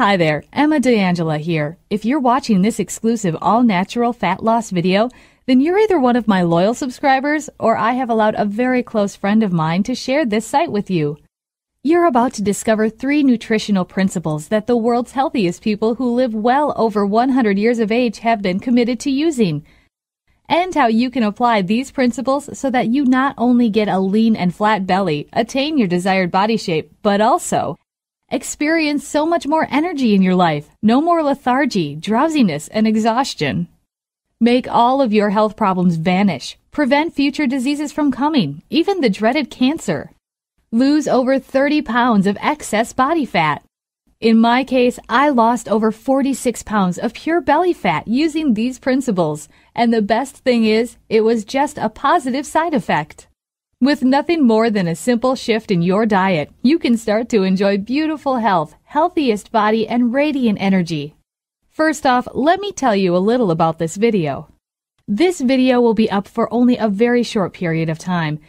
Hi there, Emma DeAngela here. If you're watching this exclusive all-natural fat loss video, then you're either one of my loyal subscribers or I have allowed a very close friend of mine to share this site with you. You're about to discover 3 nutritional principles that the world's healthiest people who live well over 100 years of age have been committed to using, and how you can apply these principles so that you not only get a lean and flat belly, attain your desired body shape, but also experience so much more energy in your life, no more lethargy, drowsiness, and exhaustion. Make all of your health problems vanish, prevent future diseases from coming, even the dreaded cancer. Lose over 30 pounds of excess body fat. In my case, I lost over 46 pounds of pure belly fat using these principles, and the best thing is, it was just a positive side effect. With nothing more than a simple shift in your diet, you can start to enjoy beautiful health, healthiest body, and radiant energy. First off, let me tell you a little about this video. This video will be up for only a very short period of time,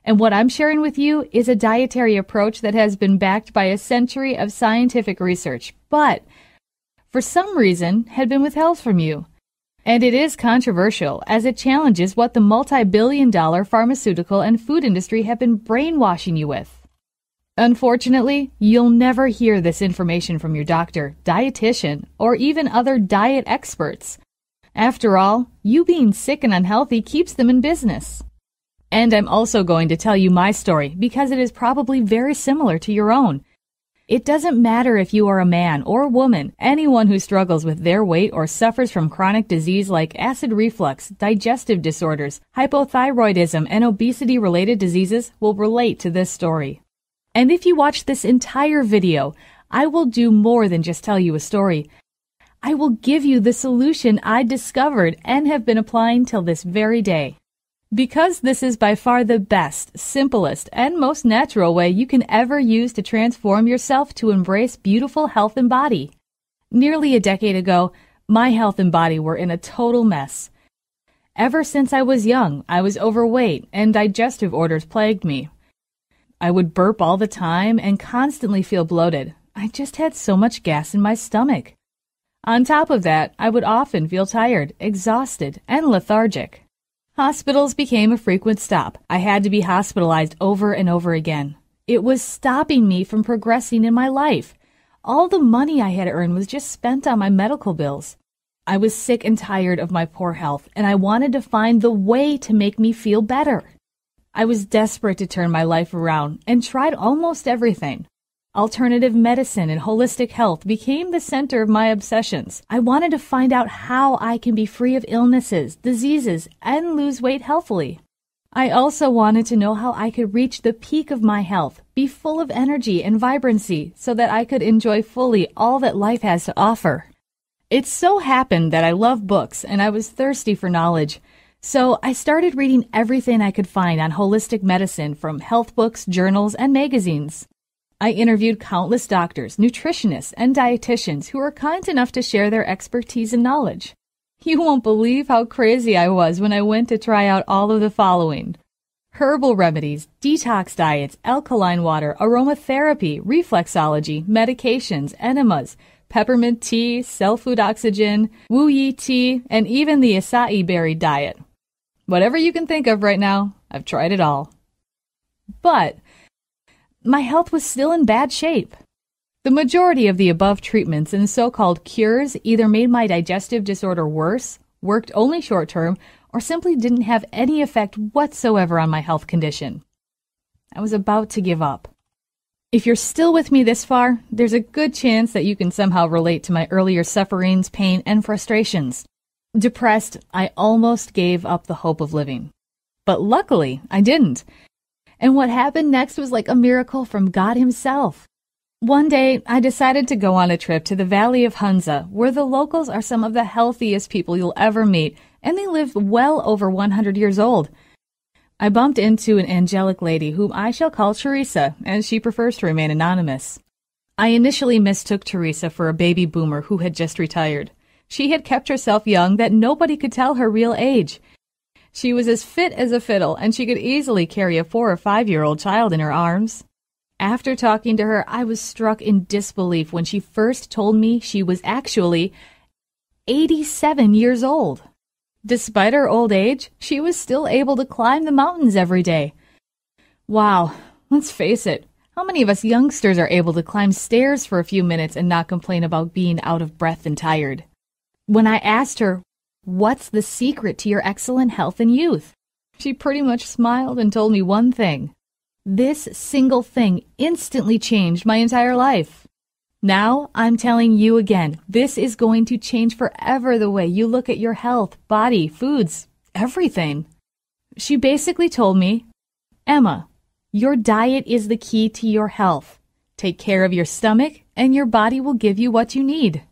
and what I'm sharing with you is a dietary approach that has been backed by a century of scientific research, but for some reason had been withheld from you. And it is controversial, as it challenges what the multi-billion-dollar pharmaceutical and food industry have been brainwashing you with. Unfortunately, you'll never hear this information from your doctor, dietitian, or even other diet experts. After all, you being sick and unhealthy keeps them in business. And I'm also going to tell you my story because it is probably very similar to your own. It doesn't matter if you are a man or woman, anyone who struggles with their weight or suffers from chronic disease like acid reflux, digestive disorders, hypothyroidism, and obesity-related diseases will relate to this story. And if you watch this entire video, I will do more than just tell you a story. I will give you the solution I discovered and have been applying till this very day. Because this is by far the best, simplest, and most natural way you can ever use to transform yourself to embrace beautiful health and body. Nearly a decade ago, my health and body were in a total mess. Ever since I was young, I was overweight and digestive orders plagued me. I would burp all the time and constantly feel bloated. I just had so much gas in my stomach. On top of that, I would often feel tired, exhausted, and lethargic. Hospitals became a frequent stop. I had to be hospitalized over and over again. It was stopping me from progressing in my life. All the money I had earned was just spent on my medical bills. I was sick and tired of my poor health, and I wanted to find the way to make me feel better. I was desperate to turn my life around and tried almost everything. Alternative medicine and holistic health became the center of my obsessions. I wanted to find out how I can be free of illnesses, diseases, and lose weight healthily. I also wanted to know how I could reach the peak of my health, be full of energy and vibrancy so that I could enjoy fully all that life has to offer. It so happened that I love books and I was thirsty for knowledge. So I started reading everything I could find on holistic medicine from health books, journals, and magazines. I interviewed countless doctors, nutritionists, and dietitians who were kind enough to share their expertise and knowledge. You won't believe how crazy I was when I went to try out all of the following: herbal remedies, detox diets, alkaline water, aromatherapy, reflexology, medications, enemas, peppermint tea, cell food oxygen, wu yi tea, and even the acai berry diet. Whatever you can think of right now, I've tried it all. But my health was still in bad shape. The majority of the above treatments and so-called cures either made my digestive disorder worse, worked only short-term, or simply didn't have any effect whatsoever on my health condition. I was about to give up. If you're still with me this far, there's a good chance that you can somehow relate to my earlier sufferings, pain, and frustrations. Depressed, I almost gave up the hope of living. But luckily, I didn't. And what happened next was like a miracle from God himself. One day, I decided to go on a trip to the Valley of Hunza, where the locals are some of the healthiest people you'll ever meet, and they live well over 100 years old. I bumped into an angelic lady whom I shall call Teresa, as she prefers to remain anonymous. I initially mistook Teresa for a baby boomer who had just retired. She had kept herself young that nobody could tell her real age. She was as fit as a fiddle, and she could easily carry a 4 or 5-year-old child in her arms. After talking to her, I was struck in disbelief when she first told me she was actually 87 years old. Despite her old age, she was still able to climb the mountains every day. Wow, let's face it, how many of us youngsters are able to climb stairs for a few minutes and not complain about being out of breath and tired? When I asked her, "What's the secret to your excellent health and youth?" she pretty much smiled and told me one thing. This single thing instantly changed my entire life. Now, I'm telling you again, this is going to change forever the way you look at your health, body, foods, everything. She basically told me, "Emma, your diet is the key to your health. Take care of your stomach, and your body will give you what you need."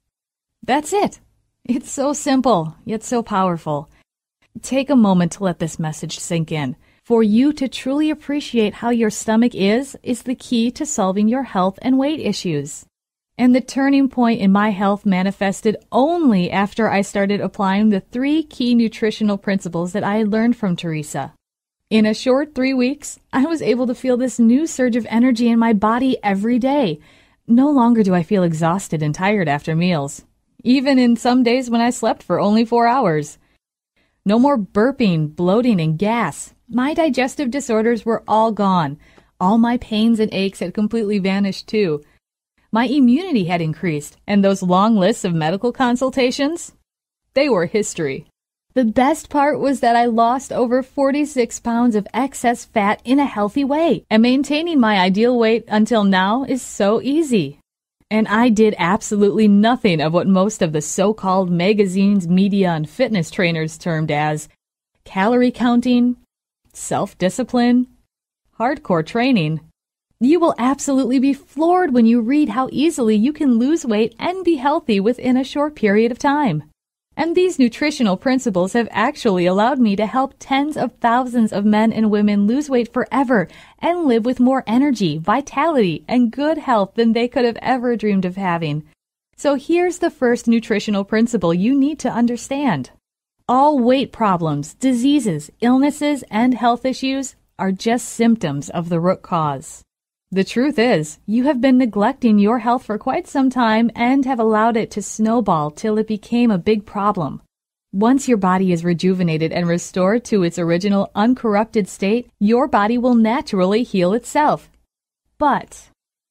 That's it. It's so simple, yet so powerful. Take a moment to let this message sink in. For you to truly appreciate how your stomach is the key to solving your health and weight issues. And the turning point in my health manifested only after I started applying the 3 key nutritional principles that I had learned from Teresa. In a short 3 weeks, I was able to feel this new surge of energy in my body every day. No longer do I feel exhausted and tired after meals, even in some days when I slept for only 4 hours. No more burping, bloating, and gas. My digestive disorders were all gone. All my pains and aches had completely vanished too. My immunity had increased, and those long lists of medical consultations, they were history. The best part was that I lost over 46 pounds of excess fat in a healthy way, and maintaining my ideal weight until now is so easy. And I did absolutely nothing of what most of the so-called magazines, media, and fitness trainers termed as calorie counting, self-discipline, hardcore training. You will absolutely be floored when you read how easily you can lose weight and be healthy within a short period of time. And these nutritional principles have actually allowed me to help tens of thousands of men and women lose weight forever and live with more energy, vitality, and good health than they could have ever dreamed of having. So here's the first nutritional principle you need to understand. All weight problems, diseases, illnesses, and health issues are just symptoms of the root cause. The truth is, you have been neglecting your health for quite some time and have allowed it to snowball till it became a big problem. Once your body is rejuvenated and restored to its original uncorrupted state, your body will naturally heal itself. But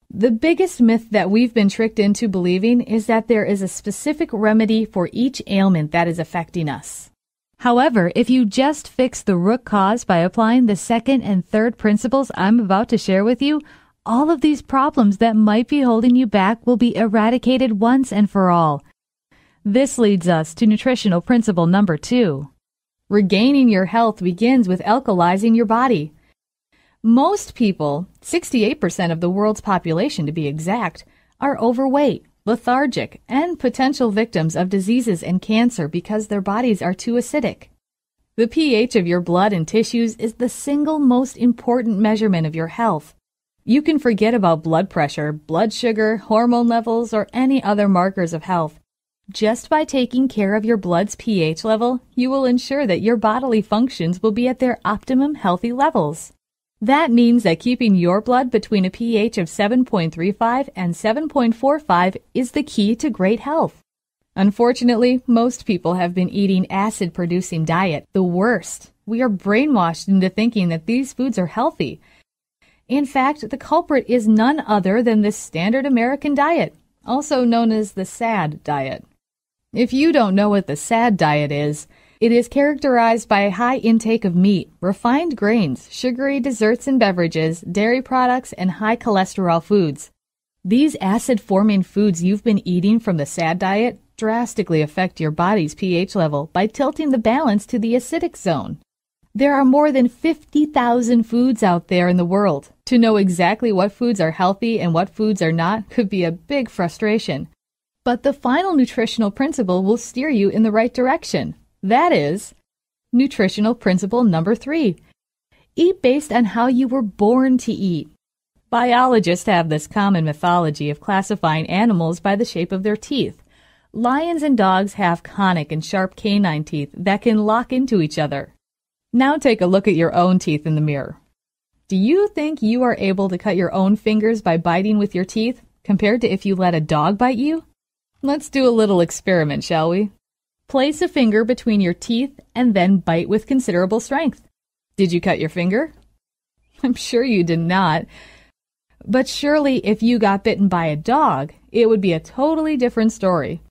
the biggest myth that we've been tricked into believing is that there is a specific remedy for each ailment that is affecting us. However, if you just fix the root cause by applying the second and third principles I'm about to share with you, all of these problems that might be holding you back will be eradicated once and for all. This leads us to nutritional principle number 2. Regaining your health begins with alkalizing your body. Most people, 68% of the world's population to be exact, are overweight, lethargic, and potential victims of diseases and cancer because their bodies are too acidic. The pH of your blood and tissues is the single most important measurement of your health. You can forget about blood pressure, blood sugar, hormone levels, or any other markers of health. Just by taking care of your blood's pH level, you will ensure that your bodily functions will be at their optimum healthy levels. That means that keeping your blood between a pH of 7.35 and 7.45 is the key to great health. Unfortunately, most people have been eating acid-producing diet, the worst. We are brainwashed into thinking that these foods are healthy. In fact, the culprit is none other than the standard American diet, also known as the SAD diet. If you don't know what the SAD diet is, it is characterized by a high intake of meat, refined grains, sugary desserts and beverages, dairy products, and high cholesterol foods. These acid-forming foods you've been eating from the SAD diet drastically affect your body's pH level by tilting the balance to the acidic zone. There are more than 50,000 foods out there in the world. To know exactly what foods are healthy and what foods are not could be a big frustration. But the final nutritional principle will steer you in the right direction. That is, nutritional principle number 3. Eat based on how you were born to eat. Biologists have this common mythology of classifying animals by the shape of their teeth. Lions and dogs have conic and sharp canine teeth that can lock into each other. Now take a look at your own teeth in the mirror. Do you think you are able to cut your own fingers by biting with your teeth compared to if you let a dog bite you? Let's do a little experiment, shall we? Place a finger between your teeth and then bite with considerable strength. Did you cut your finger? I'm sure you did not. But surely if you got bitten by a dog, it would be a totally different story.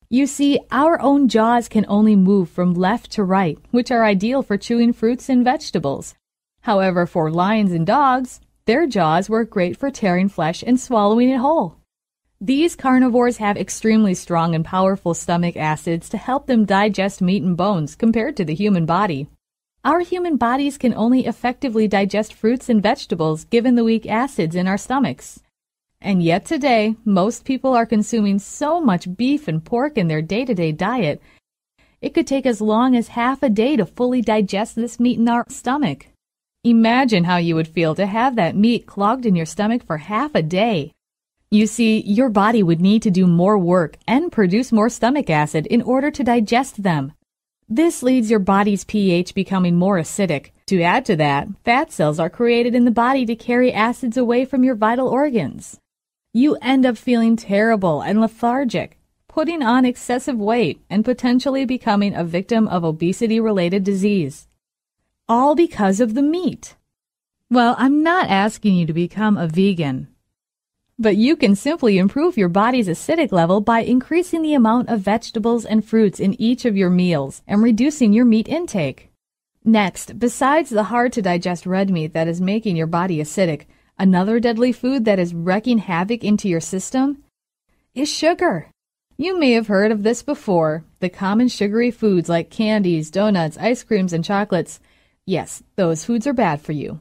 You see, our own jaws can only move from left to right, which are ideal for chewing fruits and vegetables. However, for lions and dogs, their jaws work great for tearing flesh and swallowing it whole. These carnivores have extremely strong and powerful stomach acids to help them digest meat and bones compared to the human body. Our human bodies can only effectively digest fruits and vegetables given the weak acids in our stomachs. And yet today, most people are consuming so much beef and pork in their day-to-day diet, it could take as long as half a day to fully digest this meat in our stomach. Imagine how you would feel to have that meat clogged in your stomach for half a day. You see, your body would need to do more work and produce more stomach acid in order to digest them. This leads your body's pH becoming more acidic. To add to that, fat cells are created in the body to carry acids away from your vital organs. You end up feeling terrible and lethargic, putting on excessive weight, and potentially becoming a victim of obesity-related disease. All because of the meat. Well, I'm not asking you to become a vegan. But you can simply improve your body's acidic level by increasing the amount of vegetables and fruits in each of your meals and reducing your meat intake. Next, besides the hard-to-digest red meat that is making your body acidic, another deadly food that is wreaking havoc into your system is sugar. You may have heard of this before, the common sugary foods like candies, donuts, ice creams, and chocolates. Yes, those foods are bad for you.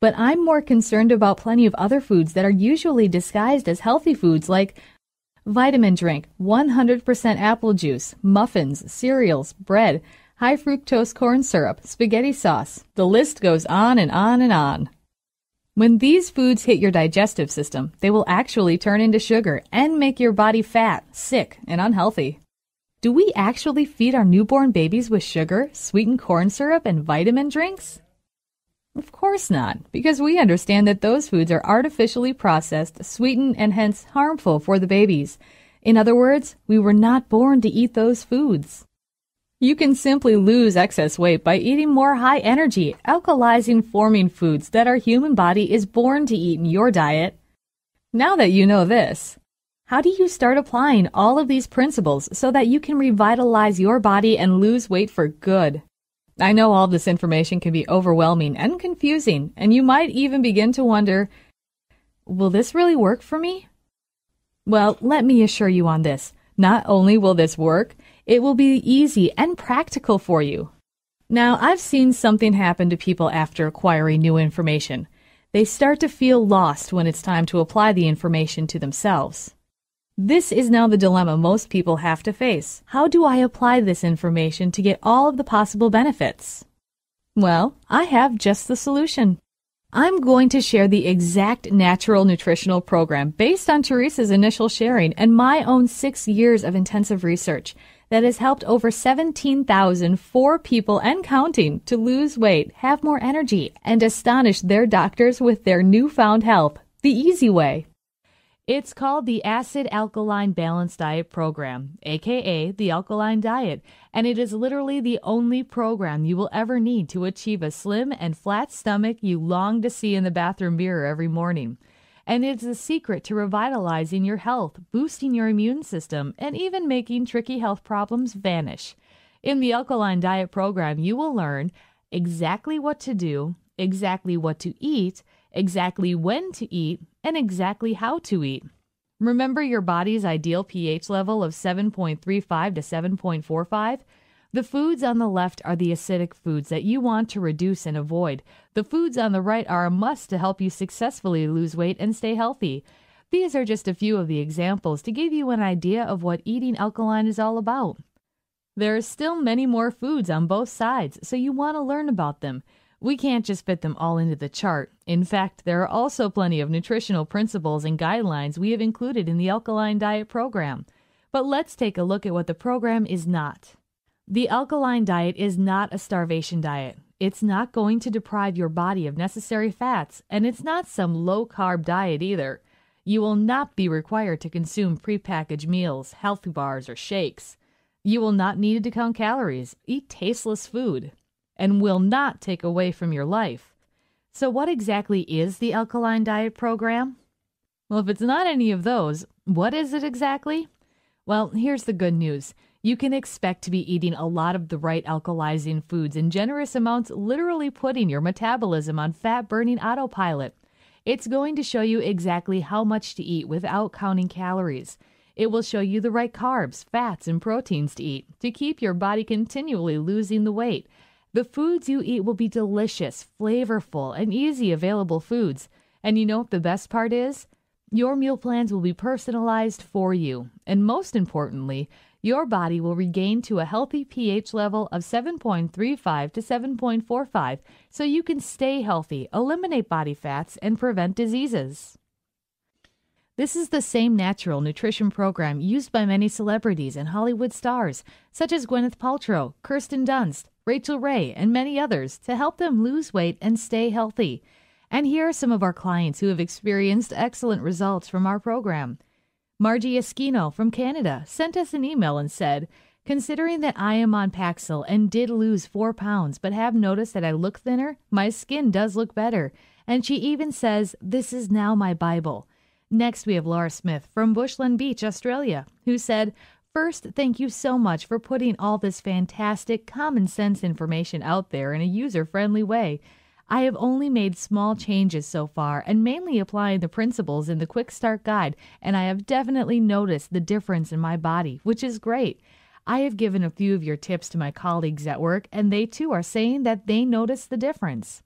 But I'm more concerned about plenty of other foods that are usually disguised as healthy foods like vitamin drink, 100% apple juice, muffins, cereals, bread, high fructose corn syrup, spaghetti sauce. The list goes on and on and on. When these foods hit your digestive system, they will actually turn into sugar and make your body fat, sick, and unhealthy. Do we actually feed our newborn babies with sugar, sweetened corn syrup, and vitamin drinks? Of course not, because we understand that those foods are artificially processed, sweetened, and hence harmful for the babies. In other words, we were not born to eat those foods. You can simply lose excess weight by eating more high-energy, alkalizing forming foods that our human body is born to eat in your diet. Now that you know this, how do you start applying all of these principles so that you can revitalize your body and lose weight for good? I know all this information can be overwhelming and confusing, and you might even begin to wonder, will this really work for me? Well, let me assure you on this. Not only will this work, it will be easy and practical for you. Now, I've seen something happen to people after acquiring new information. They start to feel lost when it's time to apply the information to themselves. This is now the dilemma most people have to face. How do I apply this information to get all of the possible benefits? Well, I have just the solution. I'm going to share the exact natural nutritional program based on Teresa's initial sharing and my own 6 years of intensive research that has helped over 17,004 people and counting to lose weight, have more energy, and astonish their doctors with their newfound health the easy way. It's called the Acid Alkaline Balanced Diet Program, aka the Alkaline Diet, and it is literally the only program you will ever need to achieve a slim and flat stomach you long to see in the bathroom mirror every morning. And it's the secret to revitalizing your health, boosting your immune system, and even making tricky health problems vanish. In the Alkaline Diet Program, you will learn exactly what to do, exactly what to eat, exactly when to eat, and exactly how to eat. Remember your body's ideal pH level of 7.35 to 7.45? The foods on the left are the acidic foods that you want to reduce and avoid. The foods on the right are a must to help you successfully lose weight and stay healthy. These are just a few of the examples to give you an idea of what eating alkaline is all about. There are still many more foods on both sides, so you want to learn about them. We can't just fit them all into the chart. In fact, there are also plenty of nutritional principles and guidelines we have included in the Alkaline Diet Program. But let's take a look at what the program is not. The Alkaline Diet is not a starvation diet. It's not going to deprive your body of necessary fats, and it's not some low-carb diet either. You will not be required to consume prepackaged meals, healthy bars, or shakes. You will not need to count calories, eat tasteless food, and will not take away from your life. So what exactly is the Alkaline Diet Program? Well, if it's not any of those, what is it exactly? Well, here's the good news. You can expect to be eating a lot of the right alkalizing foods in generous amounts, literally putting your metabolism on fat-burning autopilot. It's going to show you exactly how much to eat without counting calories. It will show you the right carbs, fats, and proteins to eat to keep your body continually losing the weight. The foods you eat will be delicious, flavorful, and easy available foods. And you know what the best part is? Your meal plans will be personalized for you. And most importantly, your body will regain to a healthy pH level of 7.35 to 7.45 so you can stay healthy, eliminate body fats, and prevent diseases. This is the same natural nutrition program used by many celebrities and Hollywood stars, such as Gwyneth Paltrow, Kirsten Dunst, Rachel Ray, and many others, to help them lose weight and stay healthy. And here are some of our clients who have experienced excellent results from our program. Margie Esquino from Canada sent us an email and said, "Considering that I am on Paxil and did lose 4 pounds but have noticed that I look thinner, my skin does look better." And she even says, "This is now my Bible." Next, we have Laura Smith from Bushland Beach, Australia, who said, "First, thank you so much for putting all this fantastic common sense information out there in a user-friendly way. I have only made small changes so far and mainly applying the principles in the Quick Start Guide, and I have definitely noticed the difference in my body, which is great. I have given a few of your tips to my colleagues at work, and they too are saying that they notice the difference.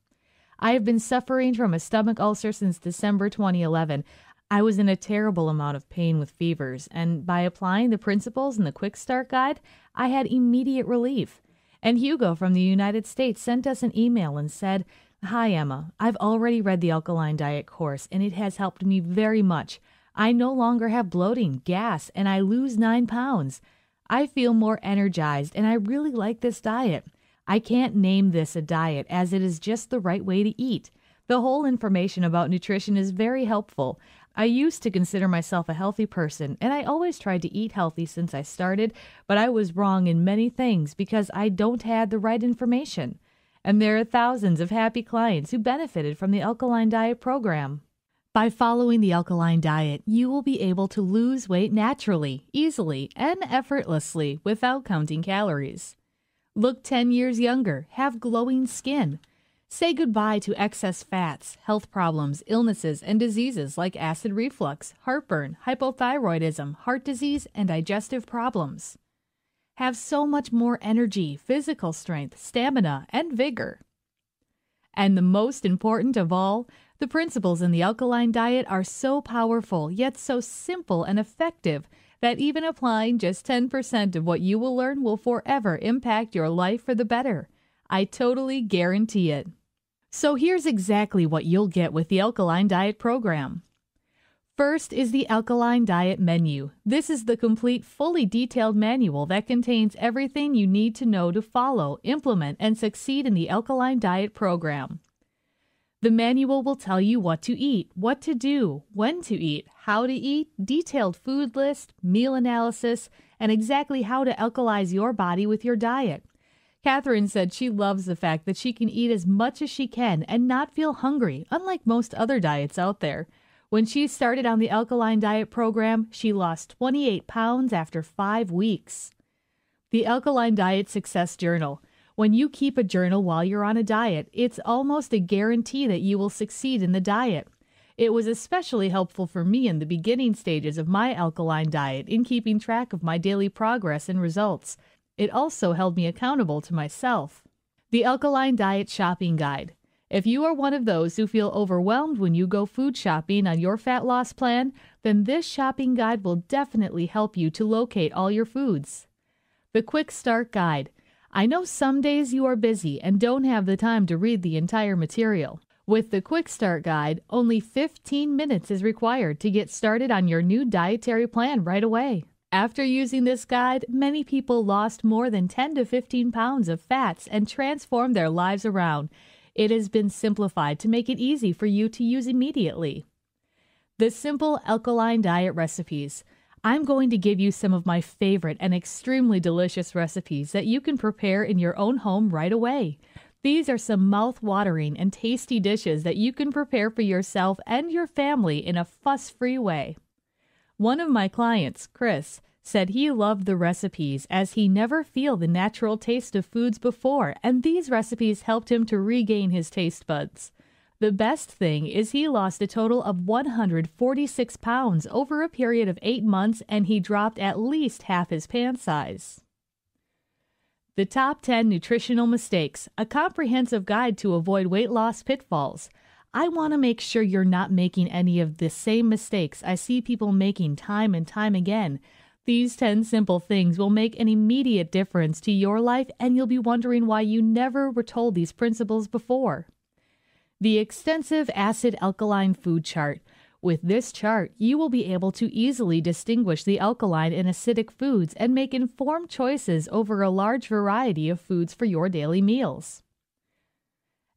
I have been suffering from a stomach ulcer since December 2011. I was in a terrible amount of pain with fevers, and by applying the principles in the Quick Start Guide, I had immediate relief." And Hugo from the United States sent us an email and said, "Hi, Emma. I've already read the Alkaline Diet course, and it has helped me very much. I no longer have bloating, gas, and I lose 9 pounds. I feel more energized, and I really like this diet. I can't name this a diet as it is just the right way to eat. The whole information about nutrition is very helpful. I used to consider myself a healthy person, and I always tried to eat healthy since I started, but I was wrong in many things because I don't have the right information." And there are thousands of happy clients who benefited from the Alkaline Diet Program. By following the Alkaline Diet, you will be able to lose weight naturally, easily, and effortlessly without counting calories. Look 10 years younger, have glowing skin. Say goodbye to excess fats, health problems, illnesses, and diseases like acid reflux, heartburn, hypothyroidism, heart disease, and digestive problems. Have so much more energy, physical strength, stamina, and vigor. And the most important of all, the principles in the Alkaline Diet are so powerful, yet so simple and effective, that even applying just 10% of what you will learn will forever impact your life for the better. I totally guarantee it. So here's exactly what you'll get with the Alkaline Diet Program. First is the Alkaline Diet Menu. This is the complete, fully detailed manual that contains everything you need to know to follow, implement, and succeed in the Alkaline Diet Program. The manual will tell you what to eat, what to do, when to eat, how to eat, detailed food list, meal analysis, and exactly how to alkalize your body with your diet. Catherine said she loves the fact that she can eat as much as she can and not feel hungry, unlike most other diets out there. When she started on the Alkaline Diet Program, she lost 28 pounds after 5 weeks. The Alkaline Diet Success Journal. When you keep a journal while you're on a diet, it's almost a guarantee that you will succeed in the diet. It was especially helpful for me in the beginning stages of my alkaline diet in keeping track of my daily progress and results. It also held me accountable to myself. The Alkaline Diet Shopping Guide. If you are one of those who feel overwhelmed when you go food shopping on your fat loss plan, then this shopping guide will definitely help you to locate all your foods. The Quick Start Guide. I know some days you are busy and don't have the time to read the entire material. With the Quick Start Guide, only 15 minutes is required to get started on your new dietary plan right away. After using this guide, many people lost more than 10 to 15 pounds of fats and transformed their lives around. It has been simplified to make it easy for you to use immediately. The simple alkaline diet recipes. I'm going to give you some of my favorite and extremely delicious recipes that you can prepare in your own home right away. These are some mouth-watering and tasty dishes that you can prepare for yourself and your family in a fuss-free way. One of my clients, Chris, said he loved the recipes as he never feel the natural taste of foods before, and these recipes helped him to regain his taste buds. The best thing is he lost a total of 146 pounds over a period of 8 months, and he dropped at least half his pant size. The Top 10 Nutritional Mistakes, a comprehensive guide to avoid weight loss pitfalls. I want to make sure you're not making any of the same mistakes I see people making time and time again. These 10 simple things will make an immediate difference to your life, and you'll be wondering why you never were told these principles before. The extensive acid alkaline food chart. With this chart, you will be able to easily distinguish the alkaline and acidic foods and make informed choices over a large variety of foods for your daily meals.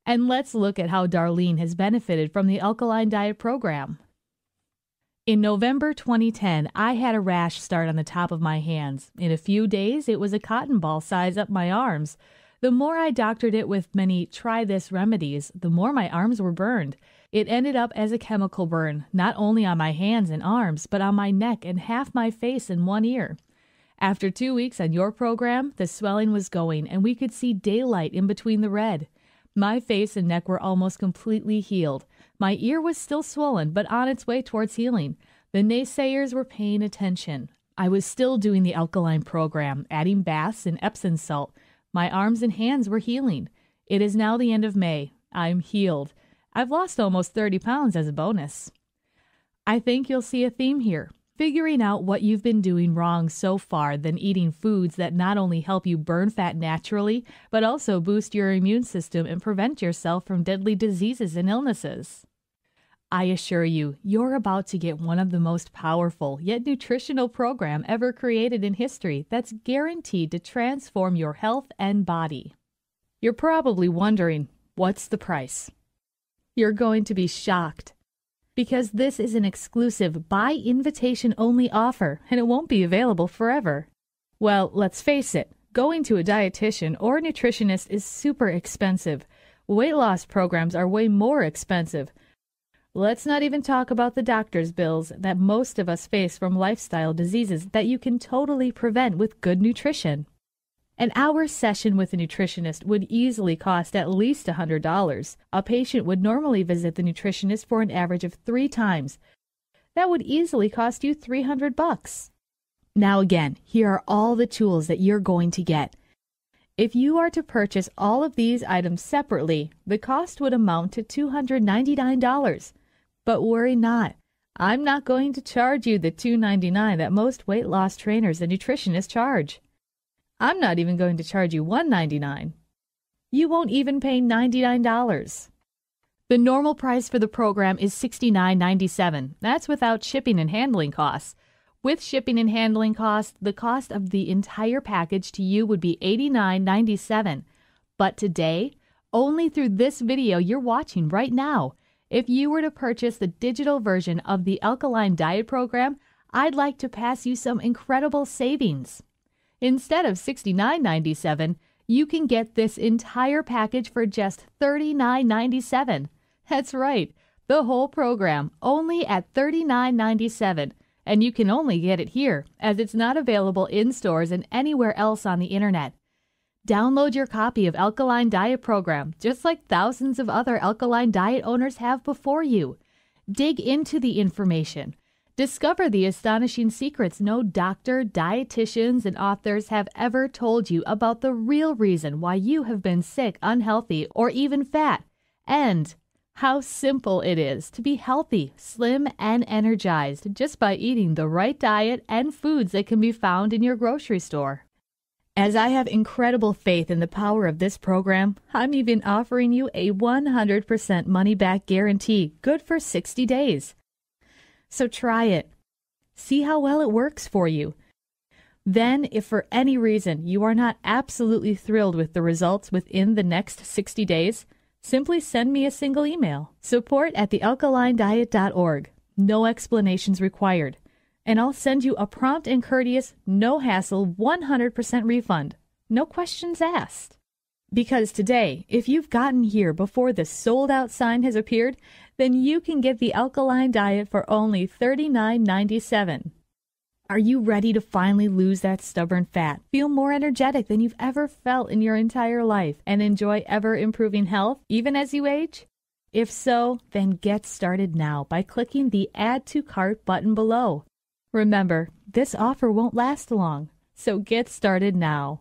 And let's look at how Darlene has benefited from the Alkaline Diet Program. In November 2010, I had a rash start on the top of my hands. In a few days, it was a cotton ball size up my arms. The more I doctored it with many try-this remedies, the more my arms were burned. It ended up as a chemical burn, not only on my hands and arms, but on my neck and half my face and one ear. After 2 weeks on your program, the swelling was going, and we could see daylight in between the red. My face and neck were almost completely healed. My ear was still swollen, but on its way towards healing. The naysayers were paying attention. I was still doing the alkaline program, adding baths and Epsom salt. My arms and hands were healing. It is now the end of May. I'm healed. I've lost almost 30 pounds as a bonus. I think you'll see a theme here. Figuring out what you've been doing wrong so far, then eating foods that not only help you burn fat naturally, but also boost your immune system and prevent yourself from deadly diseases and illnesses. I assure you, you're about to get one of the most powerful yet nutritional program ever created in history that's guaranteed to transform your health and body. You're probably wondering, what's the price? You're going to be shocked, because this is an exclusive by invitation only offer and it won't be available forever. Well, let's face it, going to a dietitian or a nutritionist is super expensive. Weight loss programs are way more expensive. Let's not even talk about the doctor's bills that most of us face from lifestyle diseases that you can totally prevent with good nutrition. An hour session with a nutritionist would easily cost at least $100. A patient would normally visit the nutritionist for an average of 3 times. That would easily cost you $300. Now again, here are all the tools that you're going to get. If you are to purchase all of these items separately, the cost would amount to $299. But worry not. I'm not going to charge you the $299 that most weight loss trainers and nutritionists charge. I'm not even going to charge you $199. You won't even pay $99. The normal price for the program is $69.97. That's without shipping and handling costs. With shipping and handling costs, the cost of the entire package to you would be $89.97. But today, only through this video you're watching right now, if you were to purchase the digital version of the Alkaline Diet Program, I'd like to pass you some incredible savings. Instead of $69.97, you can get this entire package for just $39.97. That's right, the whole program, only at $39.97. And you can only get it here, as it's not available in stores and anywhere else on the internet. Download your copy of Alkaline Diet Program, just like thousands of other alkaline diet owners have before you. Dig into the information. Discover the astonishing secrets no doctor, dietitians, and authors have ever told you about the real reason why you have been sick, unhealthy, or even fat, and how simple it is to be healthy, slim, and energized just by eating the right diet and foods that can be found in your grocery store. As I have incredible faith in the power of this program, I'm even offering you a 100% money-back guarantee, good for 60 days. So try it. See how well it works for you. Then, if for any reason you are not absolutely thrilled with the results within the next 60 days, simply send me a single email. support@thealkalinediet.org. No explanations required. And I'll send you a prompt and courteous, no-hassle, 100% refund. No questions asked. Because today, if you've gotten here before the sold-out sign has appeared, then you can get the Alkaline Diet for only $39.97. Are you ready to finally lose that stubborn fat, feel more energetic than you've ever felt in your entire life, and enjoy ever-improving health, even as you age? If so, then get started now by clicking the Add to Cart button below. Remember, this offer won't last long, so get started now.